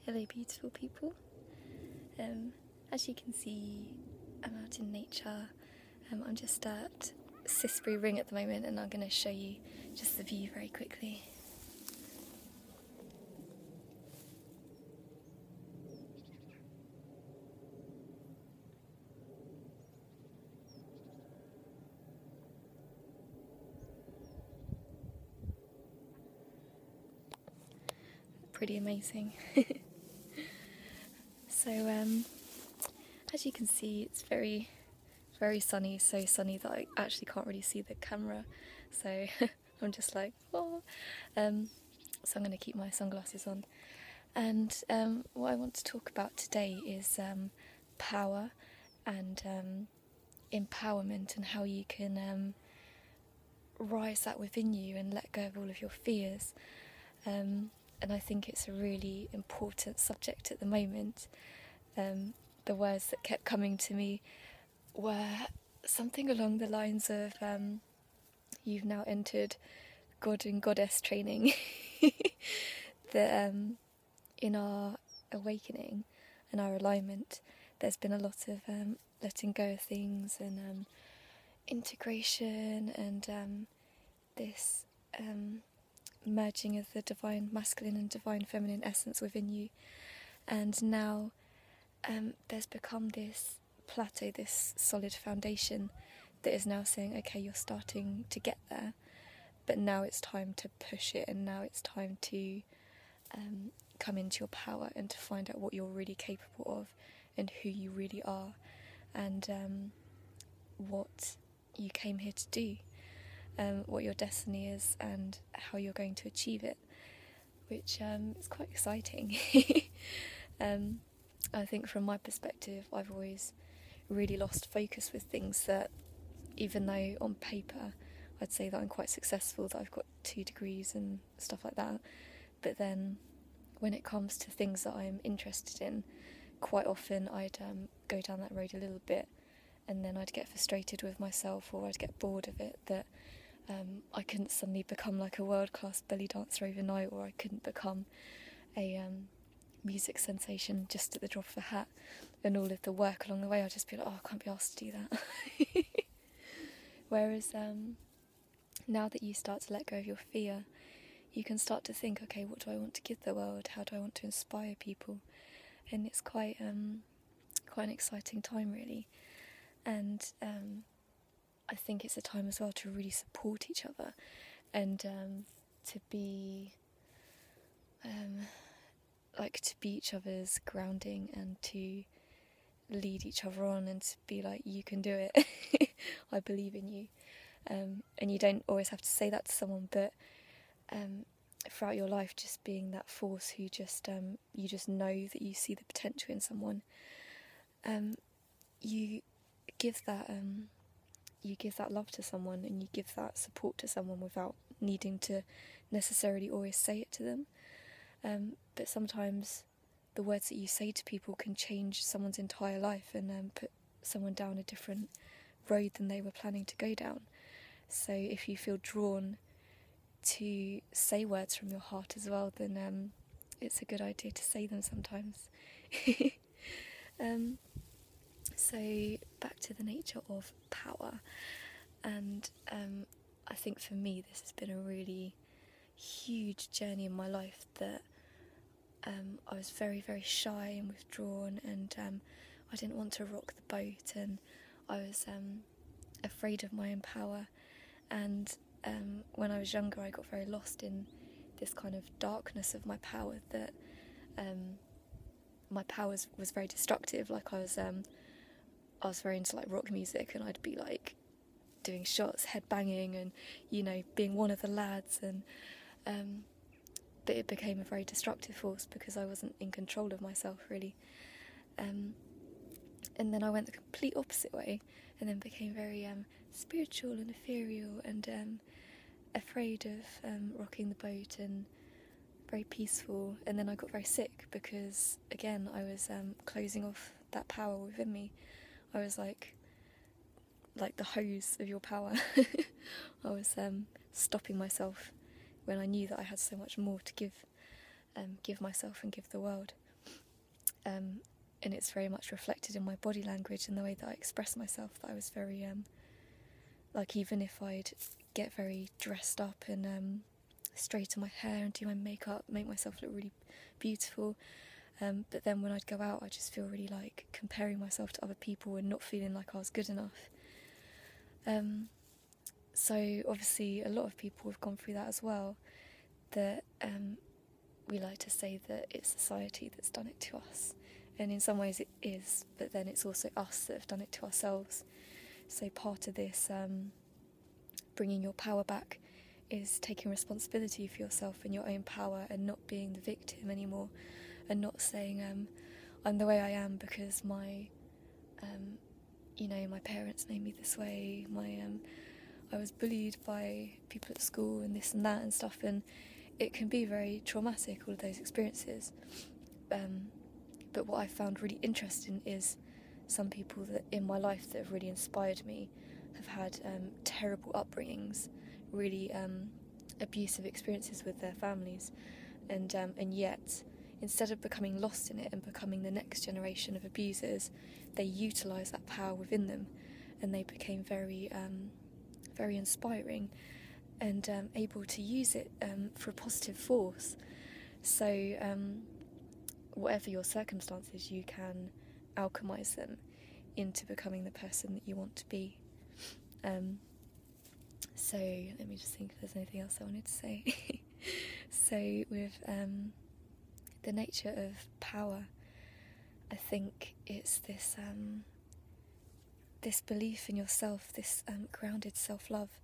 Hello beautiful people. As you can see, I'm out in nature. I'm just at Cissbury Ring at the moment, and I'm going to show you just the view very quickly. Pretty amazing. So as you can see, it's very sunny, so sunny that I actually can't really see the camera, so I'm just like, oh. So I'm going to keep my sunglasses on. And what I want to talk about today is power and empowerment, and how you can rise that within you and let go of all of your fears. And I think it's a really important subject at the moment. The words that kept coming to me were something along the lines of you've now entered God and Goddess training. That in our awakening and our alignment, there's been a lot of letting go of things, and integration, and this merging of the divine masculine and divine feminine essence within you. And now there's become this plateau, this solid foundation that is now saying, okay, you're starting to get there, but now it's time to push it, and now it's time to come into your power and to find out what you're really capable of and who you really are, and what you came here to do, what your destiny is and how you're going to achieve it, which is quite exciting. I think from my perspective, I've always really lost focus with things that, even though on paper I'd say that I'm quite successful, that I've got 2 degrees and stuff like that, but then when it comes to things that I'm interested in, quite often I'd go down that road a little bit, and then I'd get frustrated with myself, or I'd get bored of it, that I couldn't suddenly become like a world-class belly dancer overnight, or I couldn't become a music sensation just at the drop of a hat, and all of the work along the way I'd just be like, oh, I can't be asked to do that. Whereas now that you start to let go of your fear, you can start to think, okay, what do I want to give the world? How do I want to inspire people? And it's quite an exciting time, really. And I think it's a time as well to really support each other, and to be each other's grounding, and to lead each other on, and to be like, you can do it. I believe in you. And you don't always have to say that to someone, but throughout your life, just being that force who just you just know that you see the potential in someone. You give that love to someone, and you give that support to someone without needing to necessarily always say it to them. But sometimes the words that you say to people can change someone's entire life, and put someone down a different road than they were planning to go down. So if you feel drawn to say words from your heart as well, then it's a good idea to say them sometimes. So back to the nature of power, and I think for me this has been a really huge journey in my life, that I was very shy and withdrawn, and I didn't want to rock the boat, and I was afraid of my own power. And when I was younger, I got very lost in this kind of darkness of my power, that my power was very destructive. Like I was very into like rock music, and I'd be like doing shots, head banging, and being one of the lads, and but it became a very destructive force because I wasn't in control of myself, really. And then I went the complete opposite way, and then became very spiritual and ethereal, and afraid of rocking the boat, and very peaceful. And then I got very sick because, again, I was closing off that power within me. I was like the hose of your power. I was stopping myself when I knew that I had so much more to give myself and give the world. and it's very much reflected in my body language and the way that I express myself, that I was very, like, even if I'd get very dressed up and straighten my hair and do my makeup, make myself look really beautiful, but then when I'd go out, I just feel really like comparing myself to other people and not feeling like I was good enough. So obviously a lot of people have gone through that as well, that we like to say that it's society that's done it to us, and in some ways it is, but then it's also us that have done it to ourselves. So part of this bringing your power back is taking responsibility for yourself and your own power, and not being the victim anymore, and not saying I'm the way I am because my my parents made me this way, I was bullied by people at school and this and that and stuff, and it can be very traumatic, all of those experiences. But what I found really interesting is some people that in my life that have really inspired me have had terrible upbringings, really abusive experiences with their families, and yet instead of becoming lost in it and becoming the next generation of abusers, they utilised that power within them, and they became very very inspiring and able to use it for a positive force. So whatever your circumstances, you can alchemise them into becoming the person that you want to be. So let me just think if there's anything else I wanted to say. So with the nature of power, I think it's this this belief in yourself, this grounded self-love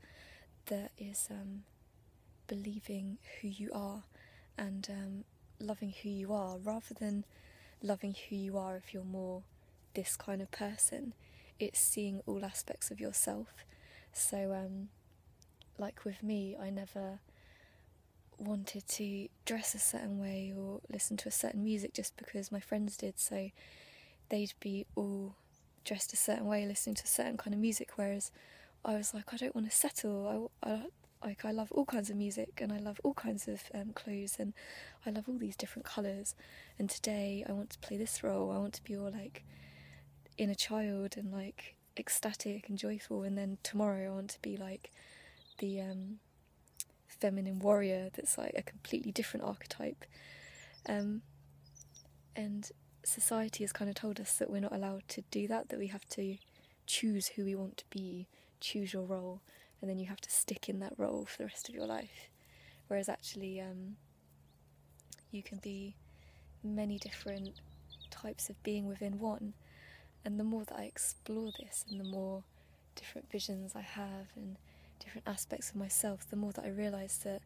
that is believing who you are and loving who you are, rather than loving who you are if you're more this kind of person. It's seeing all aspects of yourself. So like with me, I never wanted to dress a certain way or listen to a certain music just because my friends did, so they'd be all dressed a certain way, listening to a certain kind of music, whereas I was like, I don't want to settle. I love all kinds of music, and I love all kinds of clothes, and I love all these different colours, and today I want to play this role. I want to be all like inner child and like ecstatic and joyful, and then tomorrow I want to be like the feminine warrior that's like a completely different archetype. And society has kind of told us that we're not allowed to do that, that we have to choose who we want to be, choose your role, and then you have to stick in that role for the rest of your life. Whereas actually you can be many different types of being within one. And the more that I explore this, and the more different visions I have and different aspects of myself, the more that I realise that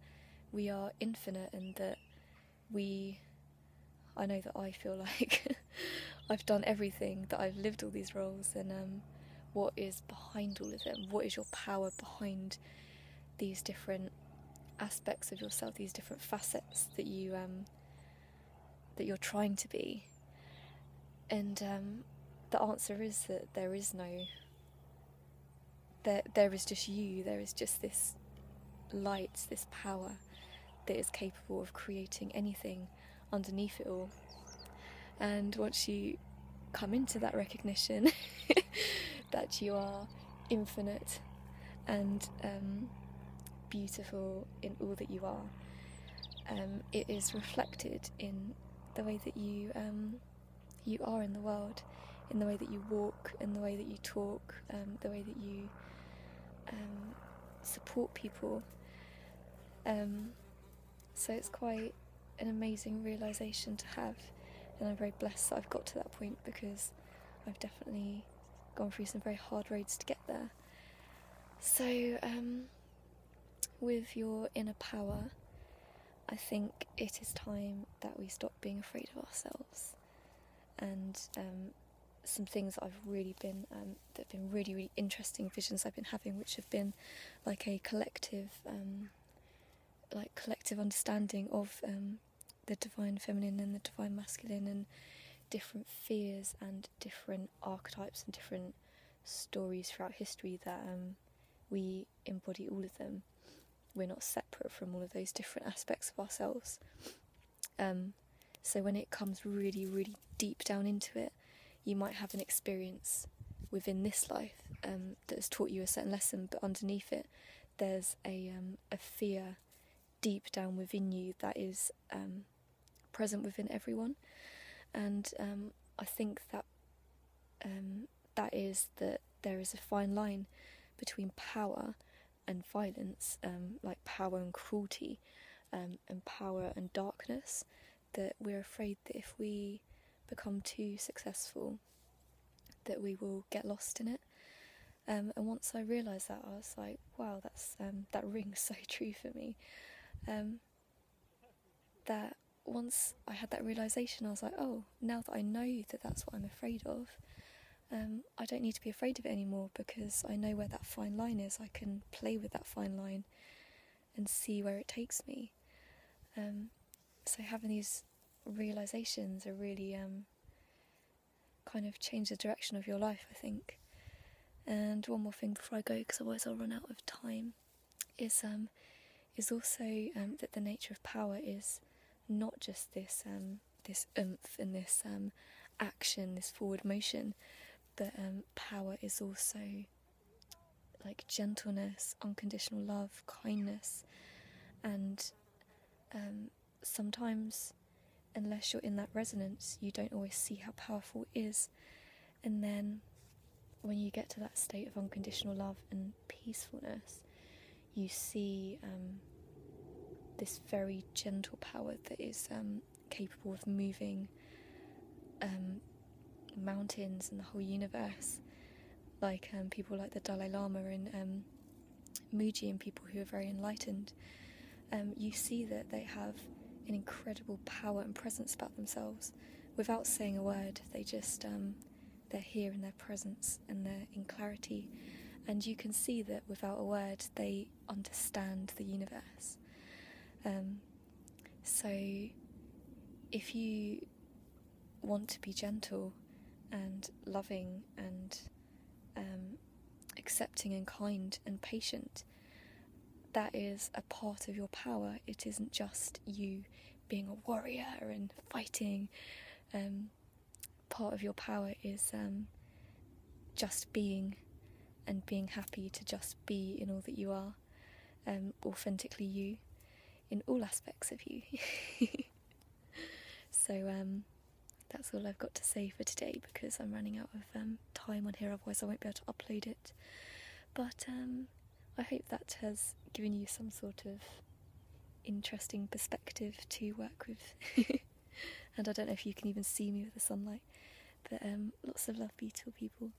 we are infinite, and that I know that I feel like I've done everything, that I've lived all these roles, and what is behind all of them? What is your power behind these different aspects of yourself, these different facets that you're trying to be? And the answer is that there is just you. There is just this light, this power that is capable of creating anything underneath it all. And once you come into that recognition that you are infinite and beautiful in all that you are, it is reflected in the way that you are in the world, in the way that you walk, in the way that you talk, the way that you support people. So it's quite an amazing realisation to have, and I'm very blessed that I've got to that point, because I've definitely gone through some very hard roads to get there. So with your inner power, I think it is time that we stop being afraid of ourselves. And some things that I've really been that have been really, really interesting visions I've been having, which have been like a collective understanding of the divine feminine and the divine masculine, and different fears and different archetypes and different stories throughout history, that we embody all of them. We're not separate from all of those different aspects of ourselves. So when it comes really, really deep down into it, you might have an experience within this life that has taught you a certain lesson, but underneath it there's a fear deep down within you that is present within everyone. And I think that that is that there is a fine line between power and violence, like power and cruelty, and power and darkness, that we're afraid that if we become too successful, that we will get lost in it. And once I realised that, I was like, wow, that rings so true for me. That once I had that realisation, I was like, oh, now that I know that that's what I'm afraid of, I don't need to be afraid of it anymore, because I know where that fine line is. I can play with that fine line and see where it takes me. So having these realisations are really kind of change the direction of your life, I think. And one more thing before I go, because otherwise I'll run out of time, is also that the nature of power is not just this oomph and this action, this forward motion, but power is also like gentleness, unconditional love, kindness, and sometimes, unless you're in that resonance, you don't always see how powerful it is. And then when you get to that state of unconditional love and peacefulness, you see this very gentle power that is capable of moving mountains and the whole universe, like people like the Dalai Lama and Mooji, and people who are very enlightened. You see that they have an incredible power and presence about themselves without saying a word. They just they're here in their presence and they're in clarity, and you can see that without a word they understand the universe. So if you want to be gentle and loving and accepting and kind and patient, that is a part of your power. It isn't just you being a warrior and fighting. Part of your power is just being, and being happy to just be in all that you are, authentically you, in all aspects of you. So that's all I've got to say for today, because I'm running out of time on here, otherwise I won't be able to upload it. But I hope that has given you some sort of interesting perspective to work with. And I don't know if you can even see me with the sunlight, but lots of love, beautiful people.